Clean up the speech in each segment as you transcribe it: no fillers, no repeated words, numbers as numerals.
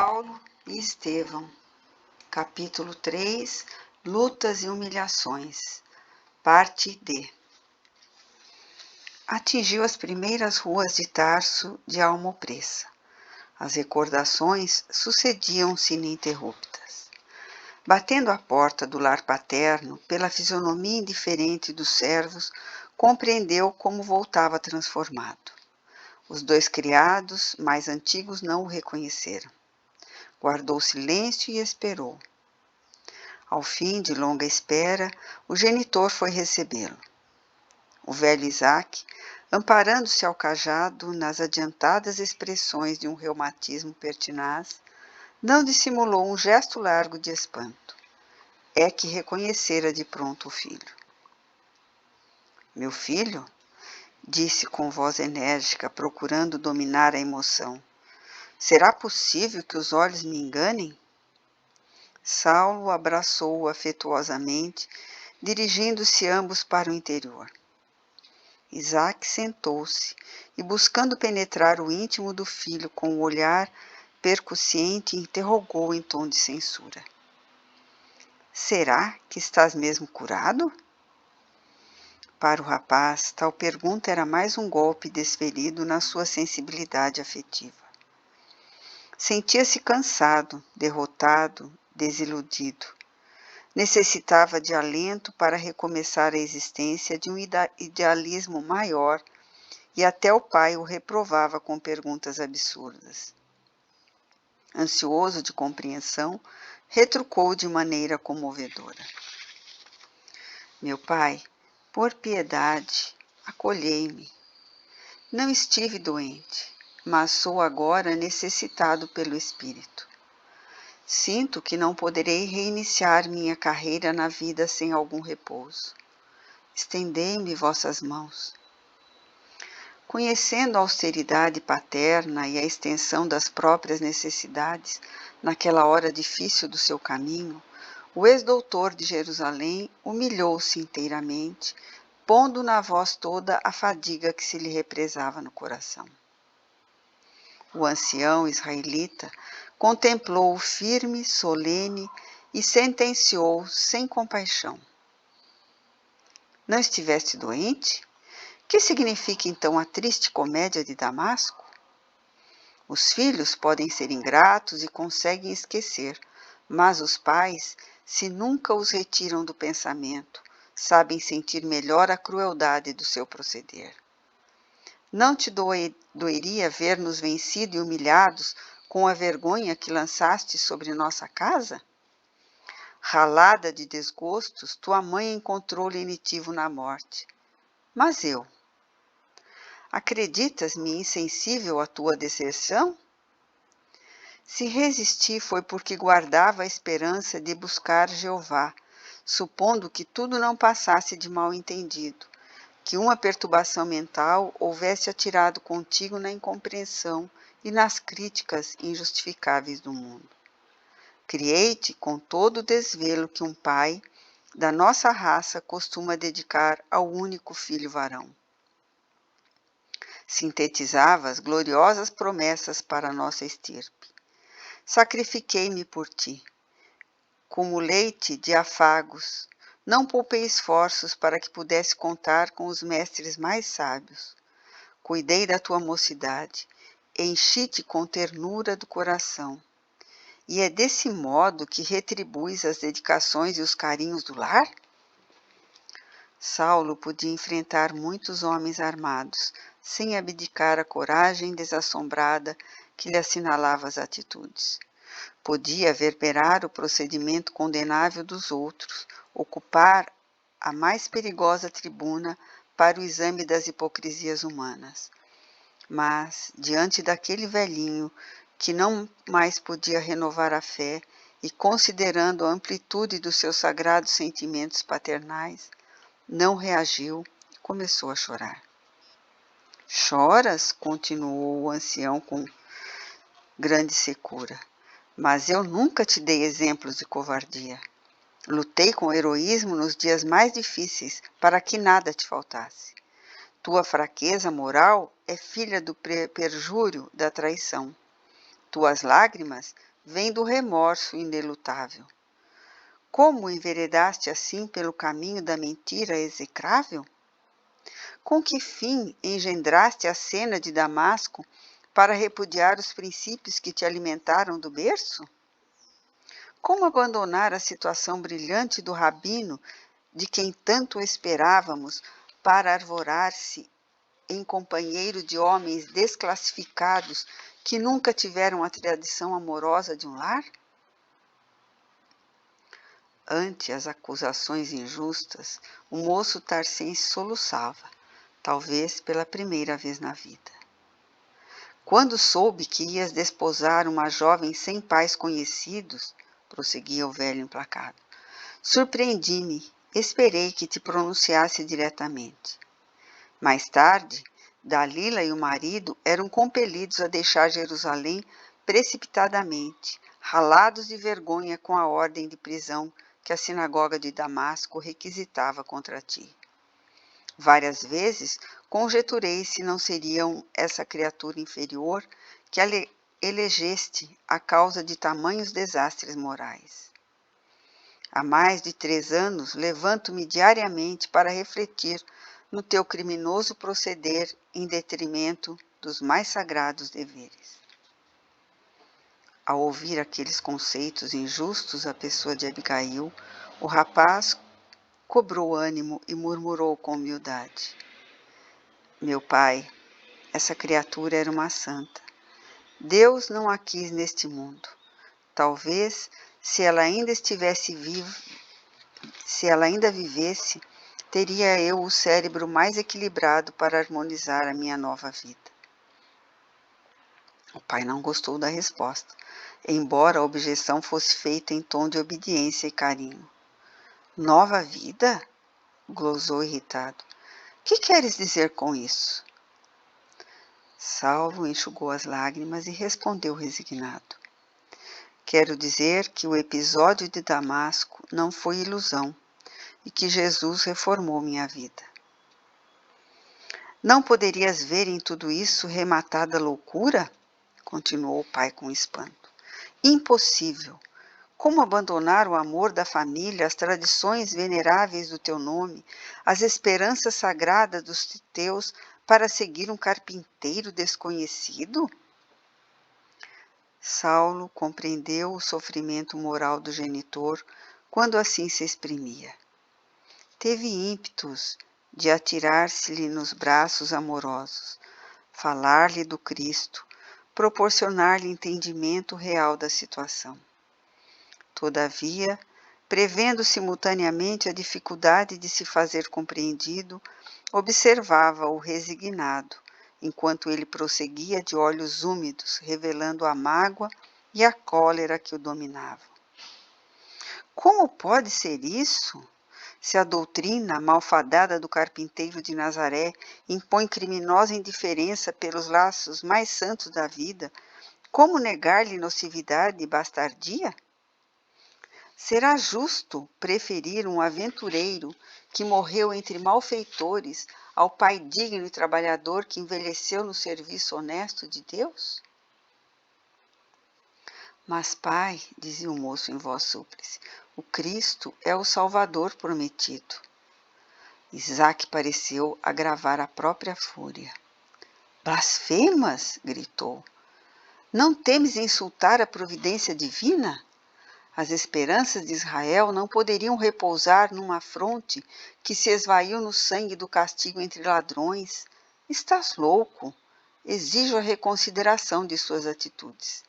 Paulo e Estevão, capítulo 3, Lutas e humilhações, parte D. Atingiu as primeiras ruas de Tarso de alma opressa. As recordações sucediam-se ininterruptas. Batendo à porta do lar paterno, pela fisionomia indiferente dos servos, compreendeu como voltava transformado. Os 2 criados mais antigos não o reconheceram. Guardou silêncio e esperou. Ao fim de longa espera, o genitor foi recebê-lo. O velho Isaque, amparando-se ao cajado nas adiantadas expressões de um reumatismo pertinaz, não dissimulou um gesto largo de espanto. É que reconhecera de pronto o filho. Meu filho, disse com voz enérgica, procurando dominar a emoção. Será possível que os olhos me enganem? Saulo abraçou-o afetuosamente, dirigindo-se ambos para o interior. Isaque sentou-se e, buscando penetrar o íntimo do filho com o olhar percussiente, interrogou em tom de censura. Será que estás mesmo curado? Para o rapaz, tal pergunta era mais um golpe desferido na sua sensibilidade afetiva. Sentia-se cansado, derrotado, desiludido. Necessitava de alento para recomeçar a existência de um idealismo maior, e até o pai o reprovava com perguntas absurdas. Ansioso de compreensão, retrucou de maneira comovedora. Meu pai, por piedade, acolhei-me. Não estive doente, mas sou agora necessitado pelo espírito. Sinto que não poderei reiniciar minha carreira na vida sem algum repouso. Estendei-me vossas mãos. Conhecendo a austeridade paterna e a extensão das próprias necessidades naquela hora difícil do seu caminho, o ex-doutor de Jerusalém humilhou-se inteiramente, pondo na voz toda a fadiga que se lhe represava no coração. O ancião israelita contemplou-o firme, solene e sentenciou sem compaixão. Não estiveste doente? Que significa então a triste comédia de Damasco? Os filhos podem ser ingratos e conseguem esquecer, mas os pais, se nunca os retiram do pensamento, sabem sentir melhor a crueldade do seu proceder. Não te doeria ver-nos vencidos e humilhados com a vergonha que lançaste sobre nossa casa? Ralada de desgostos, tua mãe encontrou lenitivo na morte. Mas eu? Acreditas-me insensível à tua deserção? Se resisti foi porque guardava a esperança de buscar Jeová, supondo que tudo não passasse de mal-entendido, que uma perturbação mental houvesse atirado contigo na incompreensão e nas críticas injustificáveis do mundo. Criei-te com todo o desvelo que um pai da nossa raça costuma dedicar ao único filho varão. Sintetizavas gloriosas promessas para a nossa estirpe. Sacrifiquei-me por ti. Como leite de afagos, não poupei esforços para que pudesse contar com os mestres mais sábios. Cuidei da tua mocidade, enchi-te com ternura do coração. E é desse modo que retribuis as dedicações e os carinhos do lar? Saulo podia enfrentar muitos homens armados, sem abdicar a coragem desassombrada que lhe assinalava as atitudes. Podia verberar o procedimento condenável dos outros, ocupar a mais perigosa tribuna para o exame das hipocrisias humanas. Mas, diante daquele velhinho que não mais podia renovar a fé e considerando a amplitude dos seus sagrados sentimentos paternais, não reagiu e começou a chorar. Choras? Continuou o ancião com grande secura. Mas eu nunca te dei exemplos de covardia. Lutei com heroísmo nos dias mais difíceis para que nada te faltasse. Tua fraqueza moral é filha do perjúrio da traição. Tuas lágrimas vem do remorso inelutável. Como enveredaste assim pelo caminho da mentira execrável? Com que fim engendraste a cena de Damasco para repudiar os princípios que te alimentaram do berço? Como abandonar a situação brilhante do rabino, de quem tanto esperávamos, para arvorar-se em companheiro de homens desclassificados que nunca tiveram a tradição amorosa de um lar? Ante as acusações injustas, o moço tarcense soluçava, talvez pela primeira vez na vida. Quando soube que ias desposar uma jovem sem pais conhecidos, prosseguia o velho implacável, surpreendi-me, esperei que te pronunciasse diretamente. Mais tarde, Dalila e o marido eram compelidos a deixar Jerusalém precipitadamente, ralados de vergonha com a ordem de prisão que a sinagoga de Damasco requisitava contra ti. Várias vezes conjeturei se não seriam essa criatura inferior que elegeste a causa de tamanhos desastres morais. Há mais de 3 anos levanto-me diariamente para refletir no teu criminoso proceder em detrimento dos mais sagrados deveres. Ao ouvir aqueles conceitos injustos à pessoa de Abigail, o rapaz cobrou ânimo e murmurou com humildade: Meu pai, essa criatura era uma santa. Deus não a quis neste mundo. Talvez, se ela ainda estivesse viva, se ela ainda vivesse, teria eu o cérebro mais equilibrado para harmonizar a minha nova vida. O pai não gostou da resposta, embora a objeção fosse feita em tom de obediência e carinho. Nova vida? Glosou irritado. Que queres dizer com isso? Saulo enxugou as lágrimas e respondeu resignado. Quero dizer que o episódio de Damasco não foi ilusão e que Jesus reformou minha vida. Não poderias ver em tudo isso rematada loucura? Continuou o pai com espanto. Impossível! Como abandonar o amor da família, as tradições veneráveis do teu nome, as esperanças sagradas dos teus para seguir um carpinteiro desconhecido? Saulo compreendeu o sofrimento moral do genitor quando assim se exprimia. Teve ímpetos de atirar-se-lhe nos braços amorosos, falar-lhe do Cristo, proporcionar-lhe entendimento real da situação. Todavia, prevendo simultaneamente a dificuldade de se fazer compreendido, observava-o resignado, enquanto ele prosseguia de olhos úmidos, revelando a mágoa e a cólera que o dominavam. Como pode ser isso? Se a doutrina malfadada do carpinteiro de Nazaré impõe criminosa indiferença pelos laços mais santos da vida, como negar-lhe nocividade e bastardia? Será justo preferir um aventureiro que morreu entre malfeitores ao pai digno e trabalhador que envelheceu no serviço honesto de Deus? Mas, pai, dizia o moço em voz súplice, o Cristo é o Salvador prometido. Isaac pareceu agravar a própria fúria. Blasfemas! Gritou. Não temes insultar a providência divina? As esperanças de Israel não poderiam repousar numa fronte que se esvaiu no sangue do castigo entre ladrões. Estás louco. Exijo a reconsideração de suas atitudes.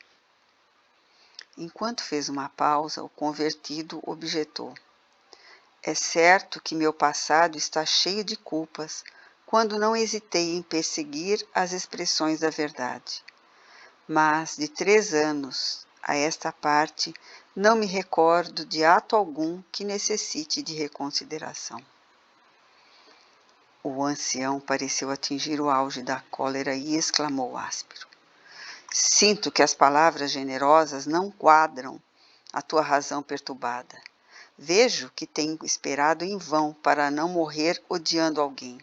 Enquanto fez uma pausa, o convertido objetou. É certo que meu passado está cheio de culpas, quando não hesitei em perseguir as expressões da verdade. Mas, de 3 anos a esta parte, não me recordo de ato algum que necessite de reconsideração. O ancião pareceu atingir o auge da cólera e exclamou áspero. Sinto que as palavras generosas não quadram a tua razão perturbada. Vejo que tenho esperado em vão para não morrer odiando alguém.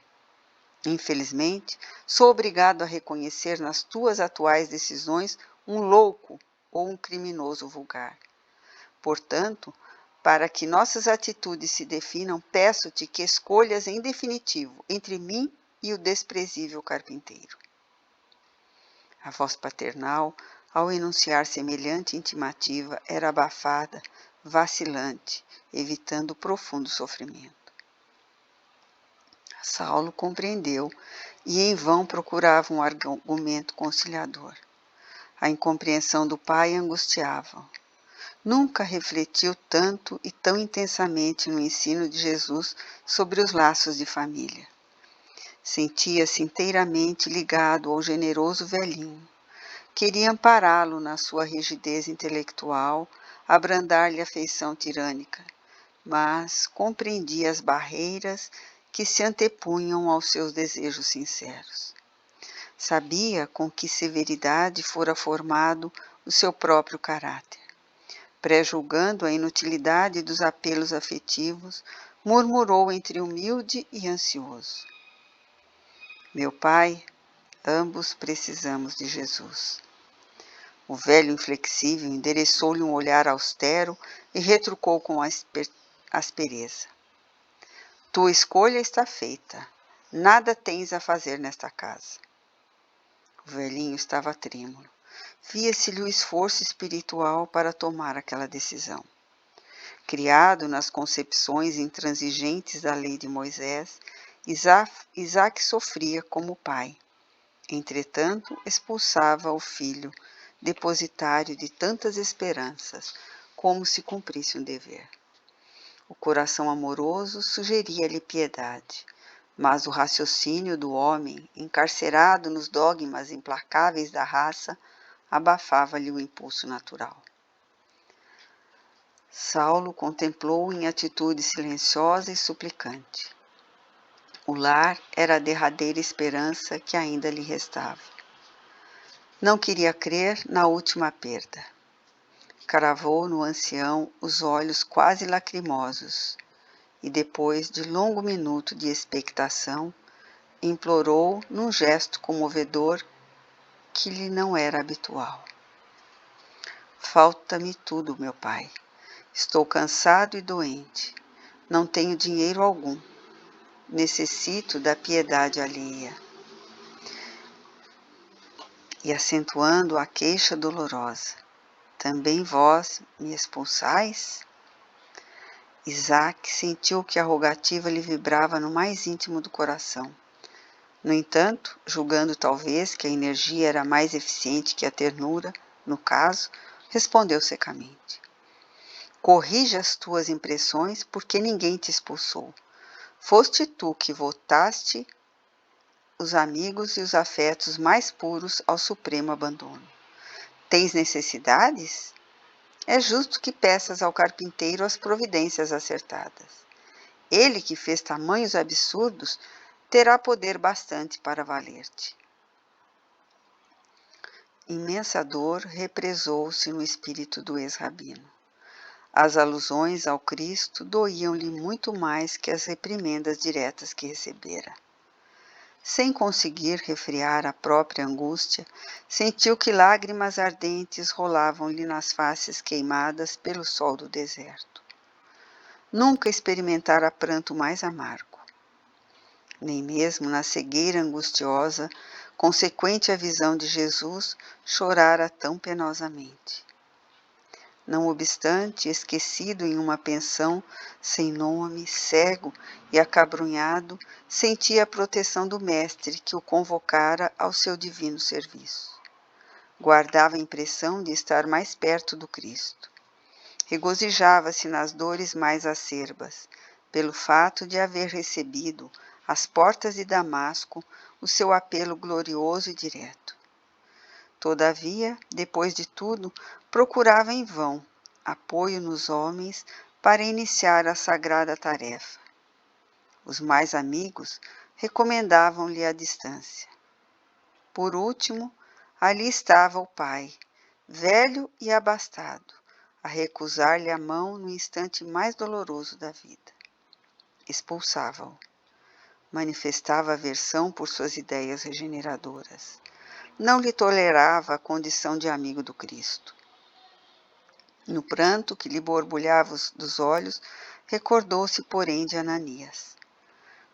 Infelizmente, sou obrigado a reconhecer nas tuas atuais decisões um louco ou um criminoso vulgar. Portanto, para que nossas atitudes se definam, peço-te que escolhas em definitivo entre mim e o desprezível carpinteiro. A voz paternal, ao enunciar semelhante intimativa, era abafada, vacilante, evitando profundo sofrimento. Saulo compreendeu e em vão procurava um argumento conciliador. A incompreensão do pai angustiava-o. Nunca refletiu tanto e tão intensamente no ensino de Jesus sobre os laços de família. Sentia-se inteiramente ligado ao generoso velhinho. Queria ampará-lo na sua rigidez intelectual, abrandar-lhe a feição tirânica, mas compreendia as barreiras que se antepunham aos seus desejos sinceros. Sabia com que severidade fora formado o seu próprio caráter. Pré-julgando a inutilidade dos apelos afetivos, murmurou entre humilde e ansioso: Meu pai, ambos precisamos de Jesus. O velho inflexível endereçou-lhe um olhar austero e retrucou com aspereza: Tua escolha está feita. Nada tens a fazer nesta casa. O velhinho estava trêmulo. Via-se-lhe o esforço espiritual para tomar aquela decisão. Criado nas concepções intransigentes da lei de Moisés, Isaque sofria como pai. Entretanto, expulsava o filho, depositário de tantas esperanças, como se cumprisse um dever. O coração amoroso sugeria-lhe piedade, mas o raciocínio do homem, encarcerado nos dogmas implacáveis da raça, abafava-lhe o impulso natural. Saulo contemplou-o em atitude silenciosa e suplicante. O lar era a derradeira esperança que ainda lhe restava. Não queria crer na última perda. Cravou no ancião os olhos quase lacrimosos e, depois de longo minuto de expectação, implorou num gesto comovedor que lhe não era habitual. Falta-me tudo, meu pai. Estou cansado e doente. Não tenho dinheiro algum. Necessito da piedade alheia. E acentuando a queixa dolorosa: Também vós me expulsais? Isaque sentiu que a rogativa lhe vibrava no mais íntimo do coração. No entanto, julgando talvez que a energia era mais eficiente que a ternura, no caso, respondeu secamente: Corrige as tuas impressões, porque ninguém te expulsou. Foste tu que votaste os amigos e os afetos mais puros ao supremo abandono. Tens necessidades? É justo que peças ao carpinteiro as providências acertadas. Ele que fez tamanhos absurdos terá poder bastante para valer-te. Imensa dor represou-se no espírito do ex-rabino. As alusões ao Cristo doíam-lhe muito mais que as reprimendas diretas que recebera. Sem conseguir refrear a própria angústia, sentiu que lágrimas ardentes rolavam-lhe nas faces queimadas pelo sol do deserto. Nunca experimentara pranto mais amargo. Nem mesmo na cegueira angustiosa, consequente à visão de Jesus, chorara tão penosamente. Não obstante, esquecido em uma pensão, sem nome, cego e acabrunhado, sentia a proteção do Mestre que o convocara ao seu divino serviço. Guardava a impressão de estar mais perto do Cristo. Regozijava-se nas dores mais acerbas, pelo fato de haver recebido, às portas de Damasco, o seu apelo glorioso e direto. Todavia, depois de tudo, procurava em vão apoio nos homens para iniciar a sagrada tarefa. Os mais amigos recomendavam-lhe a distância. Por último, ali estava o pai, velho e abastado, a recusar-lhe a mão no instante mais doloroso da vida. Expulsava-o. Manifestava aversão por suas ideias regeneradoras. Não lhe tolerava a condição de amigo do Cristo. No pranto que lhe borbulhava dos olhos, recordou-se, porém, de Ananias.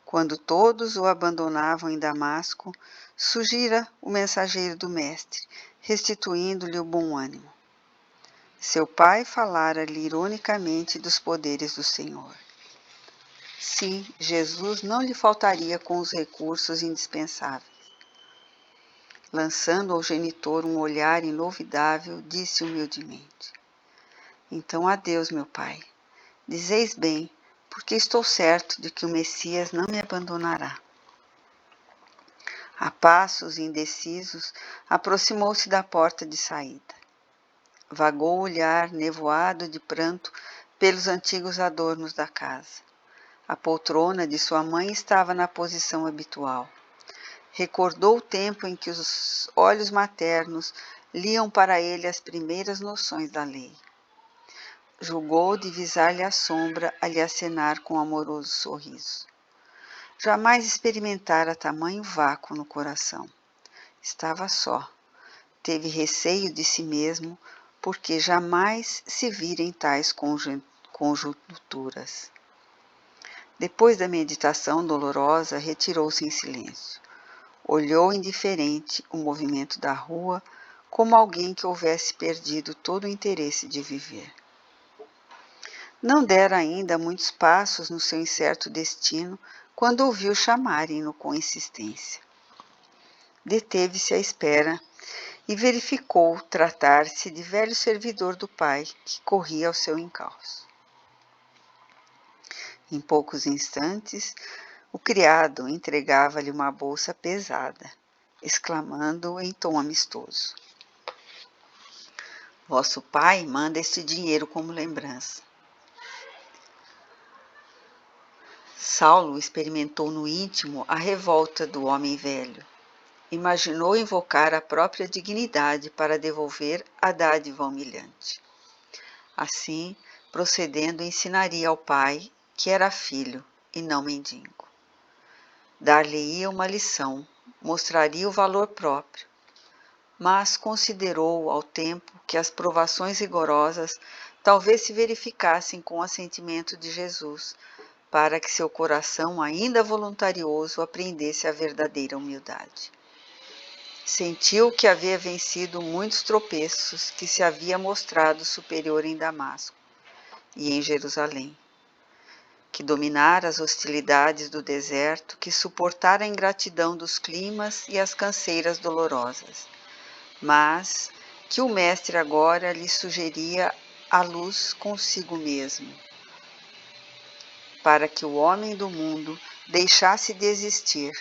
Quando todos o abandonavam em Damasco, surgira o mensageiro do Mestre, restituindo-lhe o bom ânimo. Seu pai falara-lhe ironicamente dos poderes do Senhor. Sim, Jesus não lhe faltaria com os recursos indispensáveis. Lançando ao genitor um olhar inovidável, disse humildemente: Então adeus, meu pai. Dizeis bem, porque estou certo de que o Messias não me abandonará. A passos indecisos, aproximou-se da porta de saída. Vagou o olhar nevoado de pranto pelos antigos adornos da casa. A poltrona de sua mãe estava na posição habitual. Recordou o tempo em que os olhos maternos liam para ele as primeiras noções da lei. Julgou divisar-lhe a sombra a lhe acenar com amoroso sorriso. Jamais experimentara tamanho vácuo no coração. Estava só. Teve receio de si mesmo, porque jamais se vira em tais conjunturas. Depois da meditação dolorosa, retirou-se em silêncio. Olhou indiferente o movimento da rua, como alguém que houvesse perdido todo o interesse de viver. Não dera ainda muitos passos no seu incerto destino, quando ouviu chamarem-no com insistência. Deteve-se à espera e verificou tratar-se de velho servidor do pai que corria ao seu encalço. Em poucos instantes, o criado entregava-lhe uma bolsa pesada, exclamando em tom amistoso: Vosso pai manda este dinheiro como lembrança. Saulo experimentou no íntimo a revolta do homem velho. Imaginou invocar a própria dignidade para devolver a dádiva humilhante. Assim, procedendo, ensinaria ao pai que era filho e não mendigo. Dar-lhe-ia uma lição, mostraria o valor próprio, mas considerou ao tempo que as provações rigorosas talvez se verificassem com o assentimento de Jesus, para que seu coração, ainda voluntarioso, aprendesse a verdadeira humildade. Sentiu que havia vencido muitos tropeços, que se havia mostrado superior em Damasco e em Jerusalém, que dominara as hostilidades do deserto, que suportara a ingratidão dos climas e as canseiras dolorosas, mas que o Mestre agora lhe sugeria a luz consigo mesmo, para que o homem do mundo deixasse de existir,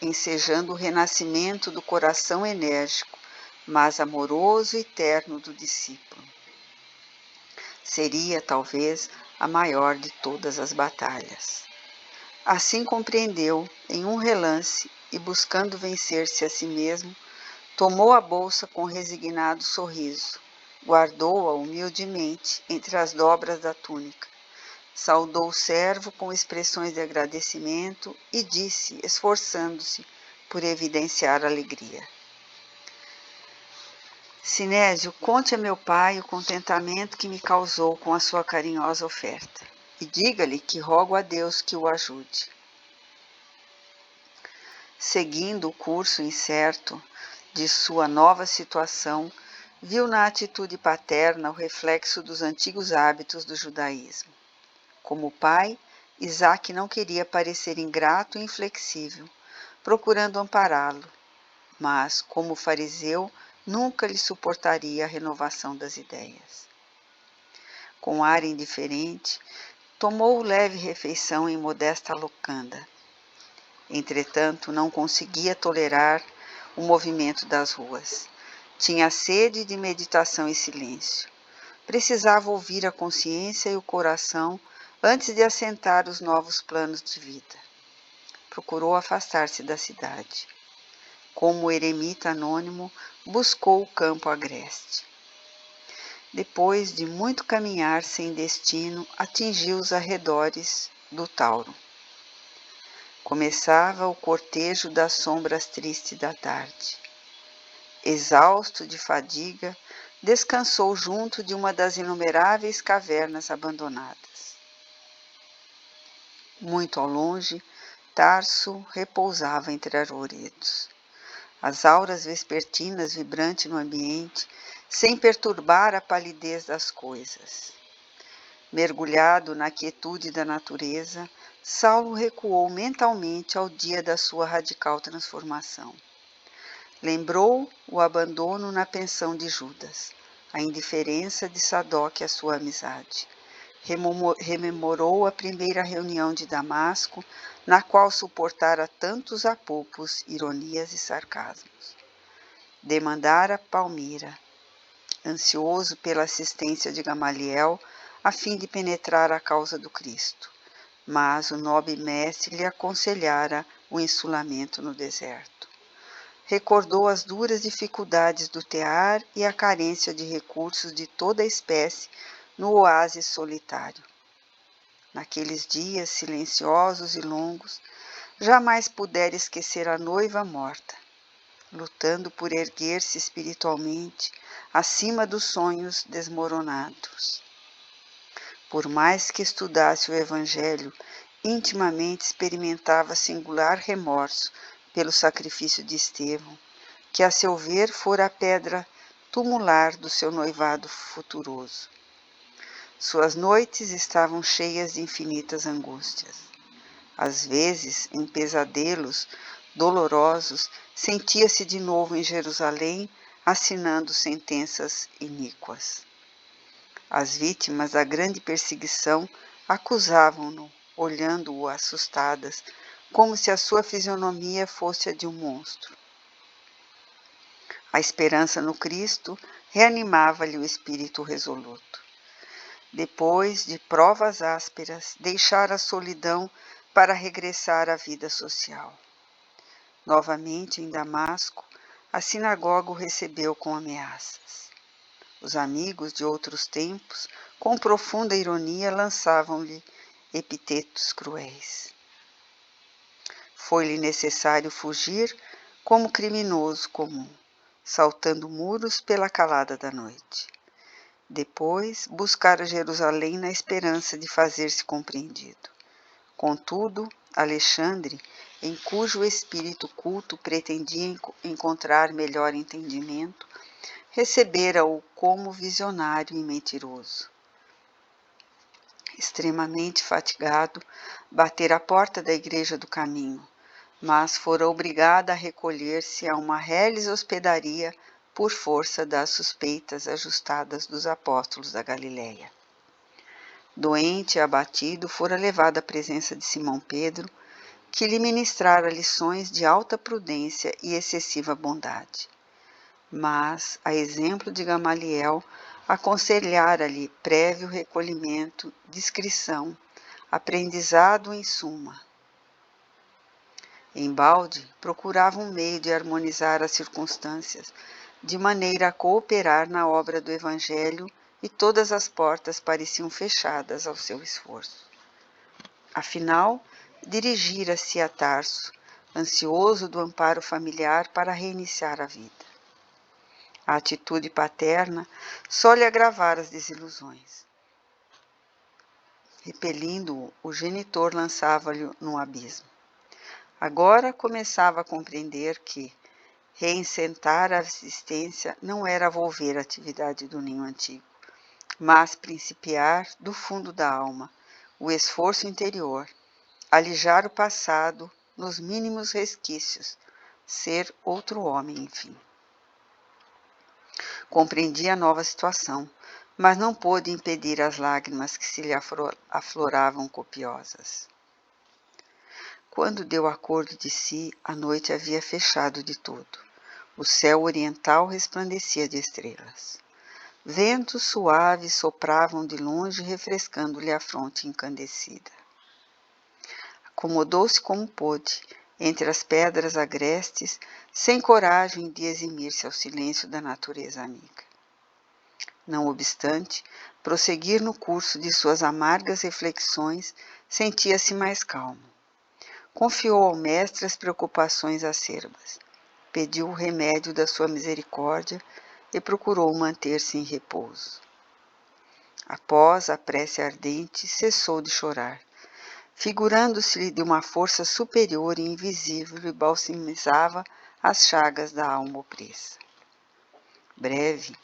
ensejando o renascimento do coração enérgico, mas amoroso e terno do discípulo. Seria, talvez, a maior de todas as batalhas. Assim compreendeu, em um relance, e buscando vencer-se a si mesmo, tomou a bolsa com resignado sorriso, guardou-a humildemente entre as dobras da túnica, saudou o servo com expressões de agradecimento e disse, esforçando-se por evidenciar alegria: Sinésio, conte a meu pai o contentamento que me causou com a sua carinhosa oferta, e diga-lhe que rogo a Deus que o ajude. Seguindo o curso incerto de sua nova situação, viu na atitude paterna o reflexo dos antigos hábitos do judaísmo. Como pai, Isaque não queria parecer ingrato e inflexível, procurando ampará-lo, mas, como fariseu, nunca lhe suportaria a renovação das ideias. Com ar indiferente, tomou leve refeição em modesta locanda. Entretanto, não conseguia tolerar o movimento das ruas. Tinha sede de meditação e silêncio. Precisava ouvir a consciência e o coração antes de assentar os novos planos de vida. Procurou afastar-se da cidade. Como eremita anônimo, buscou o campo agreste. Depois de muito caminhar sem destino, atingiu os arredores do Tauro. Começava o cortejo das sombras tristes da tarde. Exausto de fadiga, descansou junto de uma das inumeráveis cavernas abandonadas. Muito ao longe, Tarso repousava entre arvoredos. As auras vespertinas vibrantes no ambiente, sem perturbar a palidez das coisas. Mergulhado na quietude da natureza, Saulo recuou mentalmente ao dia da sua radical transformação. Lembrou o abandono na pensão de Judas, a indiferença de Sadoc à sua amizade. Rememorou a primeira reunião de Damasco, na qual suportara tantos apupos, ironias e sarcasmos. Demandara Palmira, ansioso pela assistência de Gamaliel, a fim de penetrar a causa do Cristo. Mas o nobre mestre lhe aconselhara o insulamento no deserto. Recordou as duras dificuldades do tear e a carência de recursos de toda a espécie no oásis solitário. Naqueles dias silenciosos e longos, jamais pudera esquecer a noiva morta, lutando por erguer-se espiritualmente acima dos sonhos desmoronados. Por mais que estudasse o Evangelho, intimamente experimentava singular remorso pelo sacrifício de Estevão, que a seu ver fora a pedra tumular do seu noivado futuroso. Suas noites estavam cheias de infinitas angústias. Às vezes, em pesadelos dolorosos, sentia-se de novo em Jerusalém, assinando sentenças iníquas. As vítimas da grande perseguição acusavam-no, olhando-o assustadas, como se a sua fisionomia fosse a de um monstro. A esperança no Cristo reanimava-lhe o espírito resoluto. Depois de provas ásperas, deixara a solidão para regressar à vida social. Novamente em Damasco, a sinagoga o recebeu com ameaças. Os amigos de outros tempos, com profunda ironia, lançavam-lhe epitetos cruéis. Foi-lhe necessário fugir como criminoso comum, saltando muros pela calada da noite. Depois, buscara Jerusalém na esperança de fazer-se compreendido. Contudo, Alexandre, em cujo espírito culto pretendia encontrar melhor entendimento, recebera-o como visionário e mentiroso. Extremamente fatigado, batera à porta da igreja do caminho, mas fora obrigada a recolher-se a uma reles hospedaria por força das suspeitas ajustadas dos apóstolos da Galileia. Doente e abatido, fora levado à presença de Simão Pedro, que lhe ministrara lições de alta prudência e excessiva bondade. Mas, a exemplo de Gamaliel, aconselhara-lhe prévio recolhimento, discrição, aprendizado em suma. Embalde, procurava um meio de harmonizar as circunstâncias, de maneira a cooperar na obra do Evangelho, e todas as portas pareciam fechadas ao seu esforço. Afinal, dirigira-se a Tarso, ansioso do amparo familiar para reiniciar a vida. A atitude paterna só lhe agravara as desilusões. Repelindo-o, o genitor lançava-lhe num abismo. Agora começava a compreender que reincentar a existência não era volver à atividade do ninho antigo, mas principiar do fundo da alma, o esforço interior, alijar o passado nos mínimos resquícios, ser outro homem, enfim. Compreendia a nova situação, mas não pôde impedir as lágrimas que se lhe afloravam copiosas. Quando deu acordo de si, a noite havia fechado de todo. O céu oriental resplandecia de estrelas. Ventos suaves sopravam de longe, refrescando-lhe a fronte encandecida. Acomodou-se como pôde, entre as pedras agrestes, sem coragem de eximir-se ao silêncio da natureza amiga. Não obstante, prosseguir no curso de suas amargas reflexões, sentia-se mais calmo. Confiou ao mestre as preocupações acerbas. Pediu o remédio da sua misericórdia, e procurou manter-se em repouso. Após a prece ardente, cessou de chorar, figurando-se-lhe de uma força superior e invisível e balsamizava as chagas da alma opressa. Breve,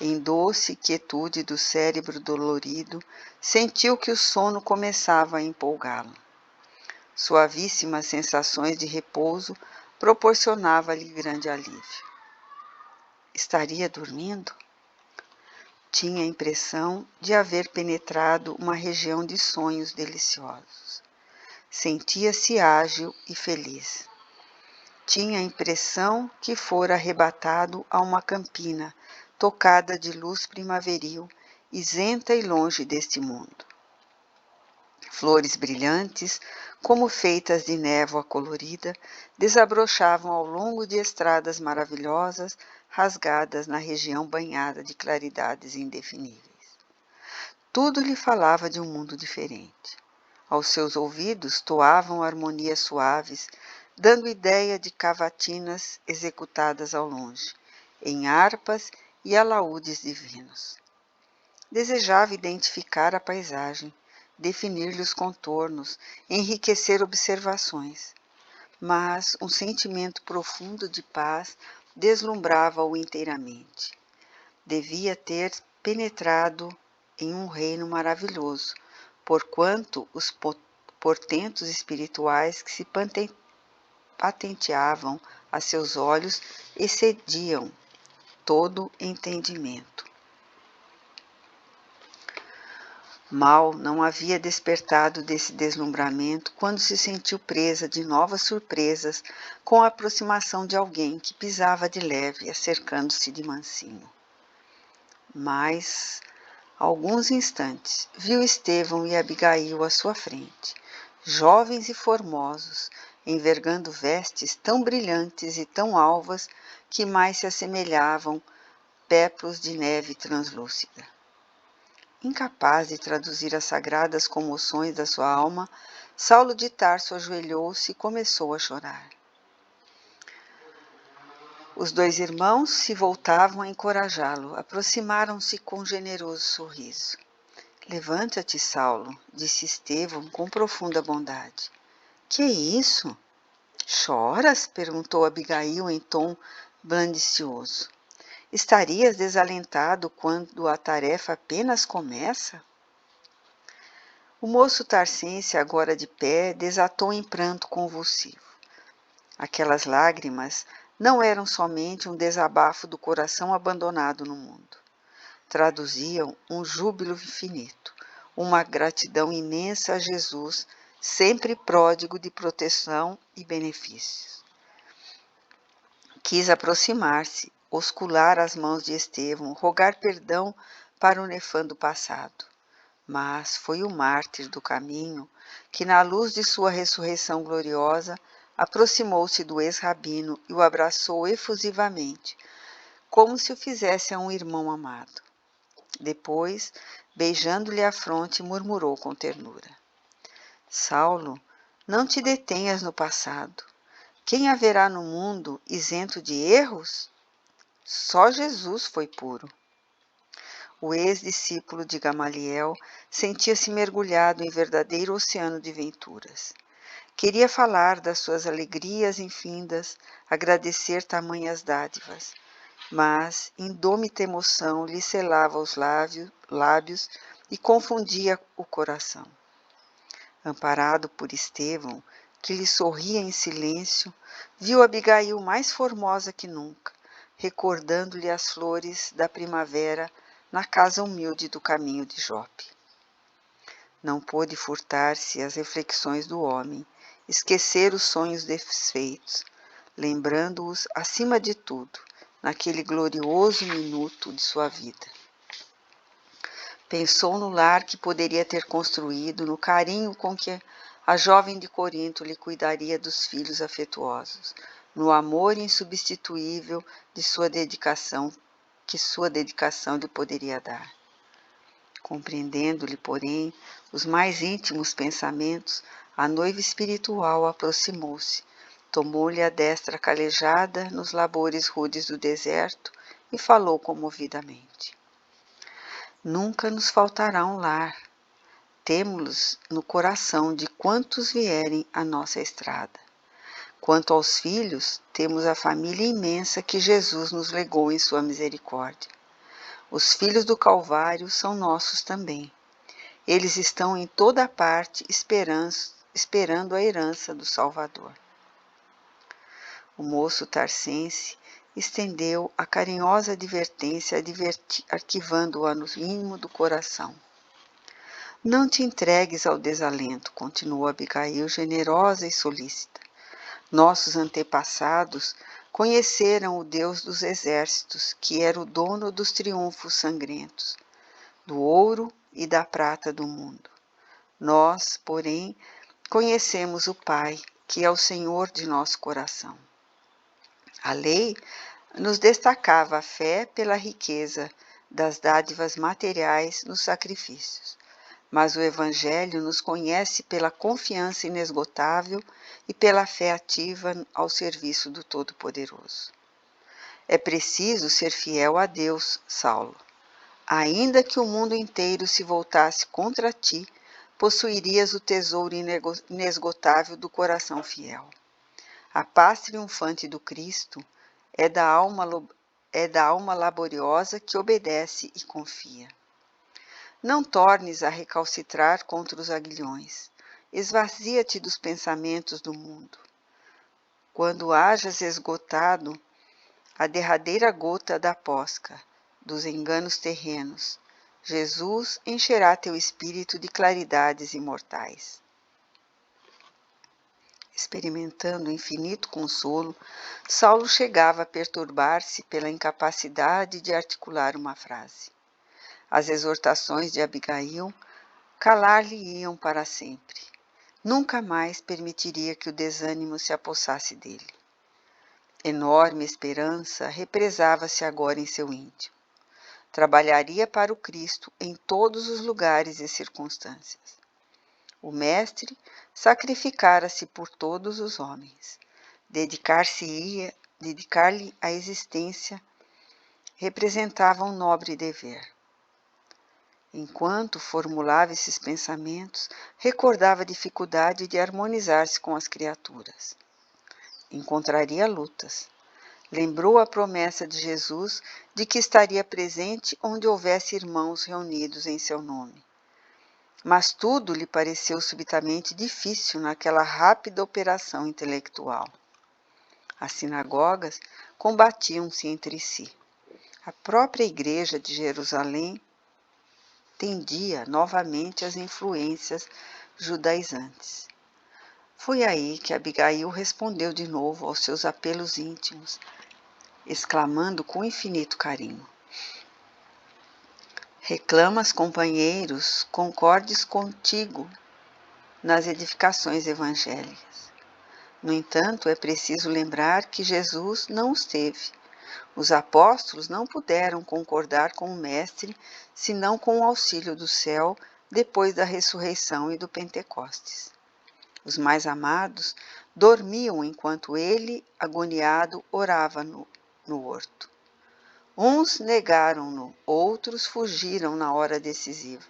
em doce quietude do cérebro dolorido, sentiu que o sono começava a empolgá-lo. Suavíssimas sensações de repouso proporcionava-lhe grande alívio. Estaria dormindo? Tinha a impressão de haver penetrado uma região de sonhos deliciosos. Sentia-se ágil e feliz. Tinha a impressão que fora arrebatado a uma campina, tocada de luz primaveril, isenta e longe deste mundo. Flores brilhantes, como feitas de névoa colorida, desabrochavam ao longo de estradas maravilhosas, rasgadas na região banhada de claridades indefiníveis. Tudo lhe falava de um mundo diferente. Aos seus ouvidos toavam harmonias suaves, dando ideia de cavatinas executadas ao longe, em harpas e alaúdes divinos. Desejava identificar a paisagem, definir-lhe os contornos, enriquecer observações, mas um sentimento profundo de paz deslumbrava-o inteiramente. Devia ter penetrado em um reino maravilhoso, porquanto os portentos espirituais que se patenteavam a seus olhos excediam todo entendimento. Mal não havia despertado desse deslumbramento quando se sentiu presa de novas surpresas com a aproximação de alguém que pisava de leve, acercando-se de mansinho. Mas, alguns instantes, viu Estevão e Abigail à sua frente, jovens e formosos, envergando vestes tão brilhantes e tão alvas que mais se assemelhavam péplos de neve translúcida. Incapaz de traduzir as sagradas comoções da sua alma, Saulo de Tarso ajoelhou-se e começou a chorar. Os dois irmãos se voltavam a encorajá-lo, aproximaram-se com generoso sorriso. Levanta-te, Saulo, disse Estevão com profunda bondade. Que é isso? Choras? Perguntou Abigail em tom blandicioso. Estarias desalentado quando a tarefa apenas começa? O moço tarcense, agora de pé, desatou em pranto convulsivo. Aquelas lágrimas não eram somente um desabafo do coração abandonado no mundo. Traduziam um júbilo infinito, uma gratidão imensa a Jesus, sempre pródigo de proteção e benefícios. Quis aproximar-se, oscular as mãos de Estevão, rogar perdão para o nefando passado. Mas foi o mártir do caminho que, na luz de sua ressurreição gloriosa, aproximou-se do ex-rabino e o abraçou efusivamente, como se o fizesse a um irmão amado. Depois, beijando-lhe a fronte, murmurou com ternura. Saulo, não te detenhas no passado. Quem haverá no mundo isento de erros? Só Jesus foi puro. O ex-discípulo de Gamaliel sentia-se mergulhado em verdadeiro oceano de venturas. Queria falar das suas alegrias infindas, agradecer tamanhas dádivas, mas indômita emoção lhe selava os lábios e confundia o coração. Amparado por Estevão, que lhe sorria em silêncio, viu Abigail mais formosa que nunca, recordando-lhe as flores da primavera na casa humilde do caminho de Jope. Não pôde furtar-se às reflexões do homem, esquecer os sonhos desfeitos, lembrando-os, acima de tudo, naquele glorioso minuto de sua vida. Pensou no lar que poderia ter construído, no carinho com que a jovem de Corinto lhe cuidaria dos filhos afetuosos, no amor insubstituível de sua dedicação, que sua dedicação lhe poderia dar. Compreendendo-lhe, porém, os mais íntimos pensamentos, a noiva espiritual aproximou-se, tomou-lhe a destra calejada nos labores rudes do deserto e falou comovidamente: Nunca nos faltará um lar. Temo-los no coração de quantos vierem à nossa estrada. Quanto aos filhos, temos a família imensa que Jesus nos legou em sua misericórdia. Os filhos do Calvário são nossos também. Eles estão em toda parte esperando a herança do Salvador. O moço tarcense estendeu a carinhosa advertência, arquivando-a no íntimo do coração. Não te entregues ao desalento, continuou Abigail, generosa e solícita. Nossos antepassados conheceram o Deus dos exércitos, que era o dono dos triunfos sangrentos, do ouro e da prata do mundo. Nós, porém, conhecemos o Pai, que é o Senhor de nosso coração. A lei nos destacava a fé pela riqueza das dádivas materiais nos sacrifícios, mas o Evangelho nos conhece pela confiança inesgotável e pela fé ativa ao serviço do Todo-Poderoso. É preciso ser fiel a Deus, Saulo. Ainda que o mundo inteiro se voltasse contra ti, possuirias o tesouro inesgotável do coração fiel. A paz triunfante do Cristo é da alma laboriosa que obedece e confia. Não tornes a recalcitrar contra os aguilhões. Esvazia-te dos pensamentos do mundo. Quando hajas esgotado a derradeira gota da posca, dos enganos terrenos, Jesus encherá teu espírito de claridades imortais. Experimentando infinito consolo, Saulo chegava a perturbar-se pela incapacidade de articular uma frase. As exortações de Abigail calar-lhe-iam para sempre. Nunca mais permitiria que o desânimo se apossasse dele. Enorme esperança represava-se agora em seu íntimo. Trabalharia para o Cristo em todos os lugares e circunstâncias. O Mestre sacrificara-se por todos os homens. Dedicar-lhe a existência representava um nobre dever. Enquanto formulava esses pensamentos, recordava a dificuldade de harmonizar-se com as criaturas. Encontraria lutas. Lembrou a promessa de Jesus de que estaria presente onde houvesse irmãos reunidos em seu nome. Mas tudo lhe pareceu subitamente difícil naquela rápida operação intelectual. As sinagogas combatiam-se entre si. A própria igreja de Jerusalém tendia novamente às influências judaizantes. Foi aí que Abigail respondeu de novo aos seus apelos íntimos, exclamando com infinito carinho: Reclamas, companheiros, concordes contigo nas edificações evangélicas. No entanto, é preciso lembrar que Jesus não os teve. Os apóstolos não puderam concordar com o Mestre, senão com o auxílio do céu, depois da ressurreição e do Pentecostes. Os mais amados dormiam enquanto ele, agoniado, orava no horto. Uns negaram-no, outros fugiram na hora decisiva.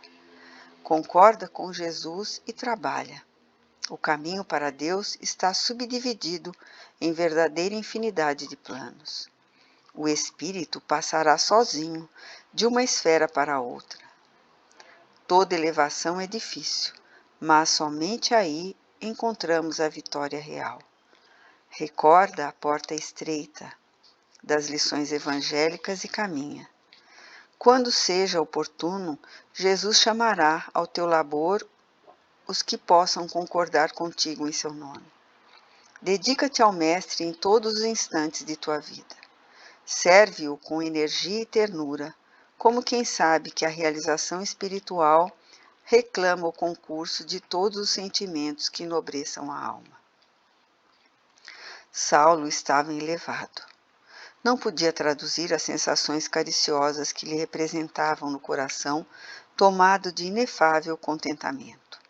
Concorda com Jesus e trabalha. O caminho para Deus está subdividido em verdadeira infinidade de planos. O espírito passará sozinho de uma esfera para outra. Toda elevação é difícil, mas somente aí encontramos a vitória real. Recorda a porta estreita das lições evangélicas e caminha. Quando seja oportuno, Jesus chamará ao teu labor os que possam concordar contigo em seu nome. Dedica-te ao Mestre em todos os instantes de tua vida. Serve-o com energia e ternura, como quem sabe que a realização espiritual reclama o concurso de todos os sentimentos que enobreçam a alma. Saulo estava enlevado. Não podia traduzir as sensações cariciosas que lhe representavam no coração, tomado de inefável contentamento.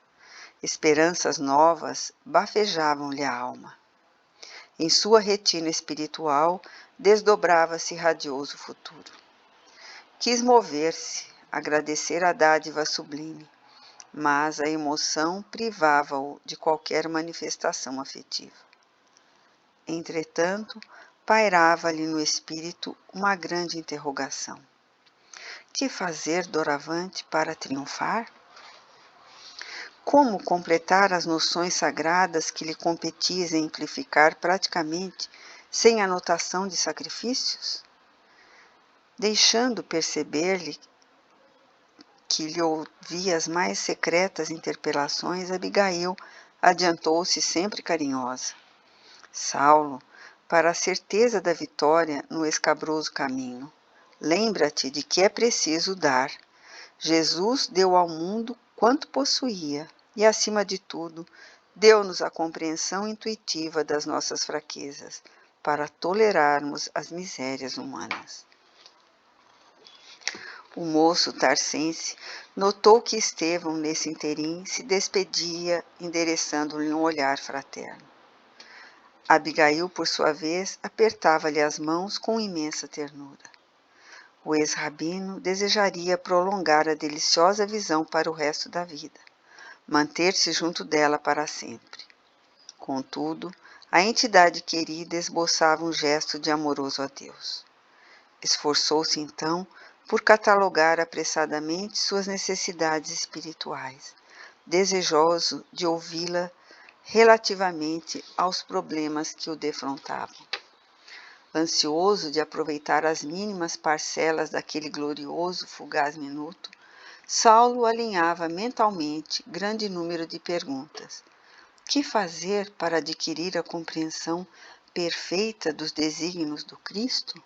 Esperanças novas bafejavam-lhe a alma. Em sua retina espiritual desdobrava-se radioso futuro. Quis mover-se, agradecer a dádiva sublime, mas a emoção privava-o de qualquer manifestação afetiva. Entretanto, pairava-lhe no espírito uma grande interrogação. Que fazer doravante para triunfar? Como completar as noções sagradas que lhe competia exemplificar praticamente sem anotação de sacrifícios? Deixando perceber-lhe que lhe ouvia as mais secretas interpelações, Abigail adiantou-se sempre carinhosa. Saulo, para a certeza da vitória no escabroso caminho, lembra-te de que é preciso dar. Jesus deu ao mundo quanto possuía e, acima de tudo, deu-nos a compreensão intuitiva das nossas fraquezas, para tolerarmos as misérias humanas. O moço tarcense notou que Estevão, nesse interim, se despedia, endereçando-lhe um olhar fraterno. Abigail, por sua vez, apertava-lhe as mãos com imensa ternura. O ex-rabino desejaria prolongar a deliciosa visão para o resto da vida, manter-se junto dela para sempre. Contudo, a entidade querida esboçava um gesto de amoroso adeus. Esforçou-se, então, por catalogar apressadamente suas necessidades espirituais, desejoso de ouvi-la relativamente aos problemas que o defrontavam. Ansioso de aproveitar as mínimas parcelas daquele glorioso, fugaz minuto, Saulo alinhava mentalmente grande número de perguntas. Que fazer para adquirir a compreensão perfeita dos desígnios do Cristo?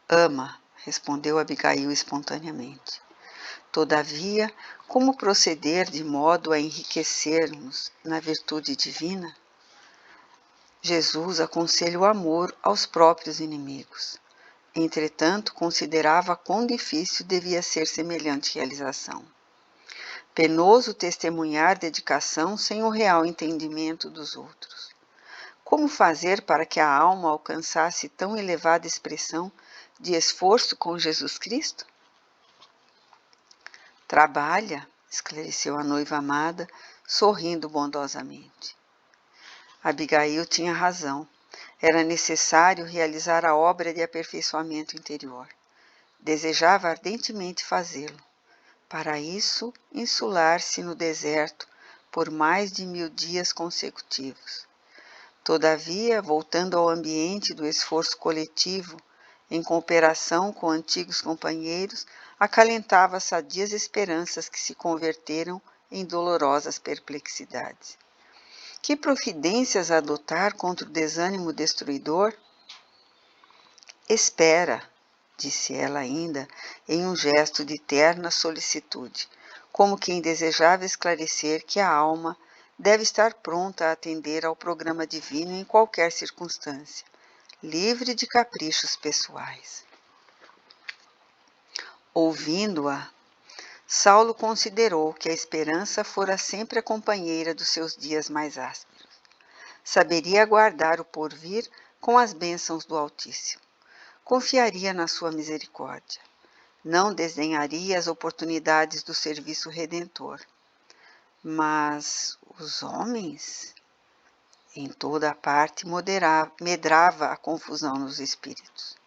Ama, respondeu Abigail espontaneamente. Todavia, como proceder de modo a enriquecermos na virtude divina? Jesus aconselha o amor aos próprios inimigos. Entretanto, considerava quão difícil devia ser semelhante realização. Penoso testemunhar dedicação sem o real entendimento dos outros. Como fazer para que a alma alcançasse tão elevada expressão de esforço com Jesus Cristo? Trabalha, esclareceu a noiva amada, sorrindo bondosamente. Abigail tinha razão. Era necessário realizar a obra de aperfeiçoamento interior. Desejava ardentemente fazê-lo. Para isso, insular-se no deserto por mais de 1000 dias consecutivos. Todavia, voltando ao ambiente do esforço coletivo, em cooperação com antigos companheiros, acalentava sadias esperanças que se converteram em dolorosas perplexidades. Que providências adotar contra o desânimo destruidor? Espera, disse ela ainda, em um gesto de terna solicitude, como quem desejava esclarecer que a alma deve estar pronta a atender ao programa divino em qualquer circunstância, livre de caprichos pessoais. Ouvindo-a, Saulo considerou que a esperança fora sempre a companheira dos seus dias mais ásperos. Saberia aguardar o porvir com as bênçãos do Altíssimo. Confiaria na sua misericórdia. Não desdenharia as oportunidades do serviço redentor. Mas os homens? Em toda a parte medrava a confusão nos espíritos.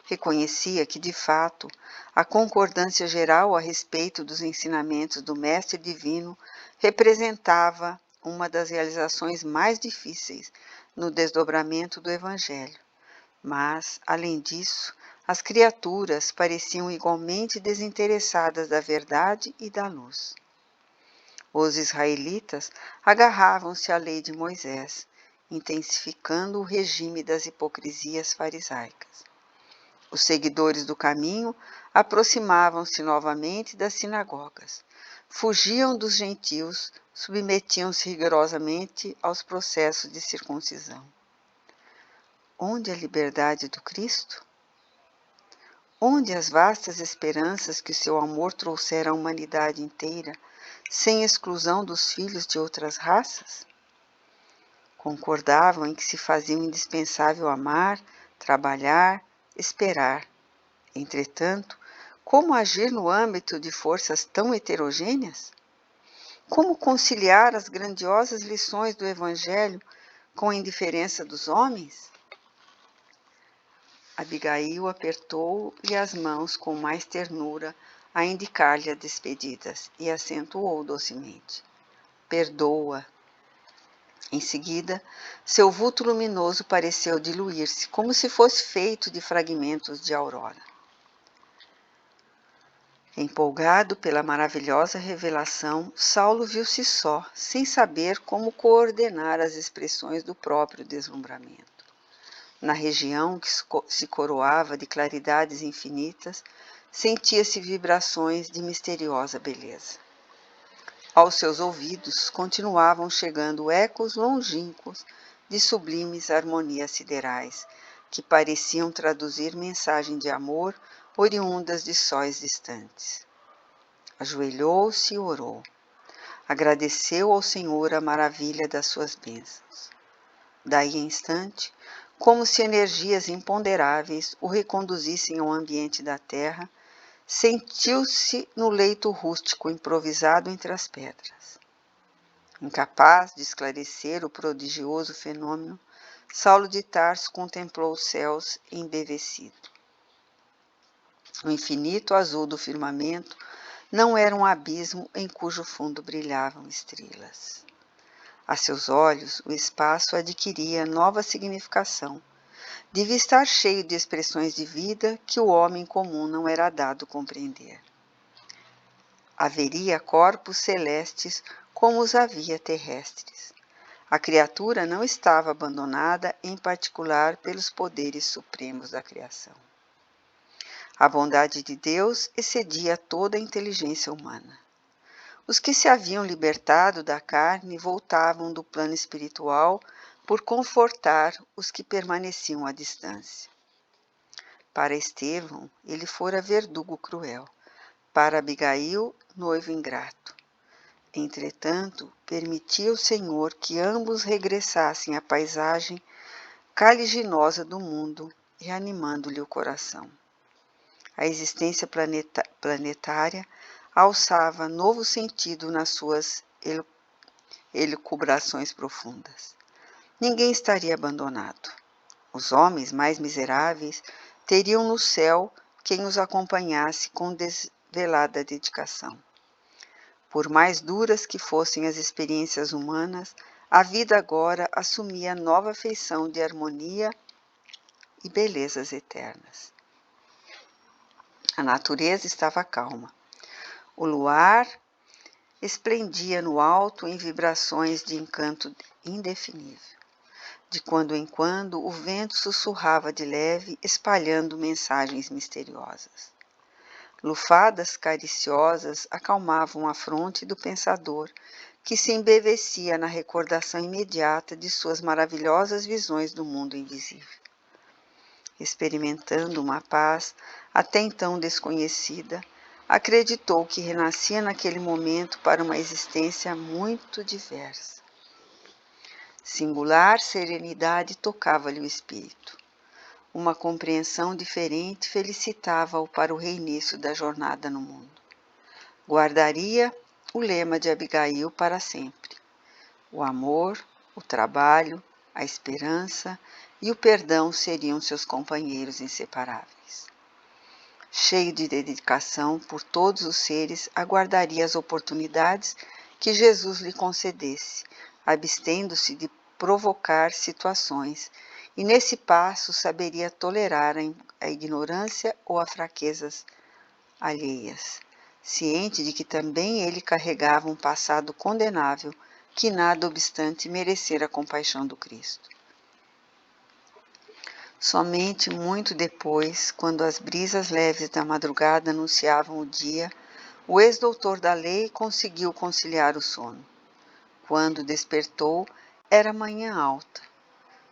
Reconhecia que, de fato, a concordância geral a respeito dos ensinamentos do Mestre Divino representava uma das realizações mais difíceis no desdobramento do Evangelho. Mas, além disso, as criaturas pareciam igualmente desinteressadas da verdade e da luz. Os israelitas agarravam-se à lei de Moisés, intensificando o regime das hipocrisias farisaicas. Os seguidores do caminho aproximavam-se novamente das sinagogas, fugiam dos gentios, submetiam-se rigorosamente aos processos de circuncisão. Onde a liberdade do Cristo? Onde as vastas esperanças que o seu amor trouxera à humanidade inteira, sem exclusão dos filhos de outras raças? Concordavam em que se fazia indispensável amar, trabalhar, esperar. Entretanto, como agir no âmbito de forças tão heterogêneas? Como conciliar as grandiosas lições do Evangelho com a indiferença dos homens? Abigail apertou-lhe as mãos com mais ternura a indicar-lhe as despedidas e acentuou docemente: perdoa. Em seguida, seu vulto luminoso pareceu diluir-se, como se fosse feito de fragmentos de aurora. Empolgado pela maravilhosa revelação, Saulo viu-se só, sem saber como coordenar as expressões do próprio deslumbramento. Na região que se coroava de claridades infinitas, sentia-se vibrações de misteriosa beleza. Aos seus ouvidos continuavam chegando ecos longínquos de sublimes harmonias siderais, que pareciam traduzir mensagem de amor oriundas de sóis distantes. Ajoelhou-se e orou. Agradeceu ao Senhor a maravilha das suas bênçãos. Daí em instante, como se energias imponderáveis o reconduzissem ao ambiente da terra, sentiu-se no leito rústico improvisado entre as pedras. Incapaz de esclarecer o prodigioso fenômeno, Saulo de Tarso contemplou os céus embevecido. O infinito azul do firmamento não era um abismo em cujo fundo brilhavam estrelas. A seus olhos, o espaço adquiria nova significação. Devia estar cheio de expressões de vida que o homem comum não era dado compreender. Haveria corpos celestes como os havia terrestres. A criatura não estava abandonada, em particular pelos poderes supremos da criação. A bondade de Deus excedia toda a inteligência humana. Os que se haviam libertado da carne voltavam do plano espiritual por confortar os que permaneciam à distância. Para Estevão, ele fora verdugo cruel, para Abigail, noivo ingrato. Entretanto, permitia o Senhor que ambos regressassem à paisagem caliginosa do mundo, reanimando-lhe o coração. A existência planetária alçava novo sentido nas suas elucubrações profundas. Ninguém estaria abandonado. Os homens mais miseráveis teriam no céu quem os acompanhasse com desvelada dedicação. Por mais duras que fossem as experiências humanas, a vida agora assumia nova feição de harmonia e belezas eternas. A natureza estava calma. O luar esplendia no alto em vibrações de encanto indefinível. De quando em quando, o vento sussurrava de leve, espalhando mensagens misteriosas. Lufadas cariciosas acalmavam a fronte do pensador, que se embevecia na recordação imediata de suas maravilhosas visões do mundo invisível. Experimentando uma paz até então desconhecida, acreditou que renascia naquele momento para uma existência muito diversa. Singular serenidade tocava-lhe o espírito. Uma compreensão diferente felicitava-o para o reinício da jornada no mundo. Guardaria o lema de Abigail para sempre: o amor, o trabalho, a esperança e o perdão seriam seus companheiros inseparáveis. Cheio de dedicação por todos os seres, aguardaria as oportunidades que Jesus lhe concedesse, abstendo-se de provocar situações, e nesse passo saberia tolerar a ignorância ou as fraquezas alheias, ciente de que também ele carregava um passado condenável que nada obstante merecera a compaixão do Cristo. Somente muito depois, quando as brisas leves da madrugada anunciavam o dia, o ex-doutor da lei conseguiu conciliar o sono. Quando despertou, era manhã alta.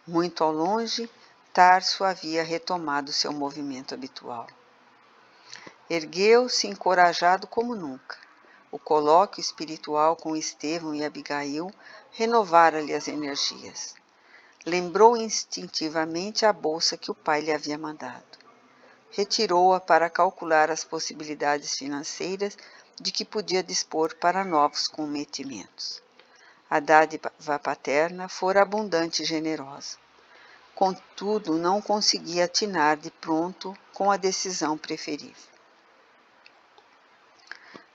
Muito ao longe, Tarso havia retomado seu movimento habitual. Ergueu-se encorajado como nunca. O O colóquio espiritual com Estevão e Abigail renovara-lhe as energias. Lembrou instintivamente a bolsa que o pai lhe havia mandado. Retirou-a para calcular as possibilidades financeiras de que podia dispor para novos cometimentos. A dádiva paterna fora abundante e generosa. Contudo, não conseguia atinar de pronto com a decisão preferível.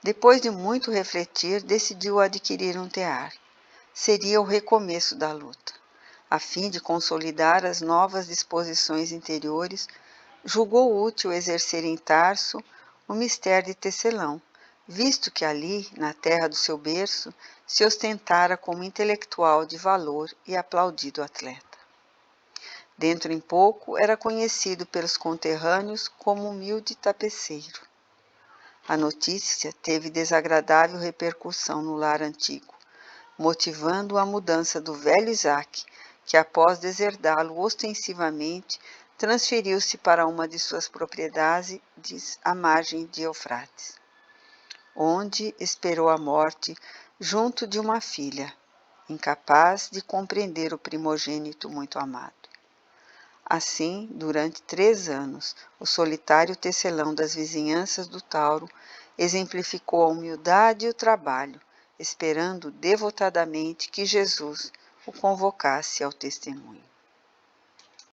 Depois de muito refletir, decidiu adquirir um tear. Seria o recomeço da luta. A fim de consolidar as novas disposições interiores, julgou útil exercer em Tarso o mistério de tecelão, visto que ali, na terra do seu berço, se ostentara como intelectual de valor e aplaudido atleta. Dentro em pouco, era conhecido pelos conterrâneos como humilde tapeceiro. A notícia teve desagradável repercussão no lar antigo, motivando a mudança do velho Isaac, que após deserdá-lo ostensivamente, transferiu-se para uma de suas propriedades à margem de Eufrates, onde esperou a morte junto de uma filha, incapaz de compreender o primogênito muito amado. Assim, durante 3 anos, o solitário tecelão das vizinhanças do Tauro exemplificou a humildade e o trabalho, esperando devotadamente que Jesus o convocasse ao testemunho.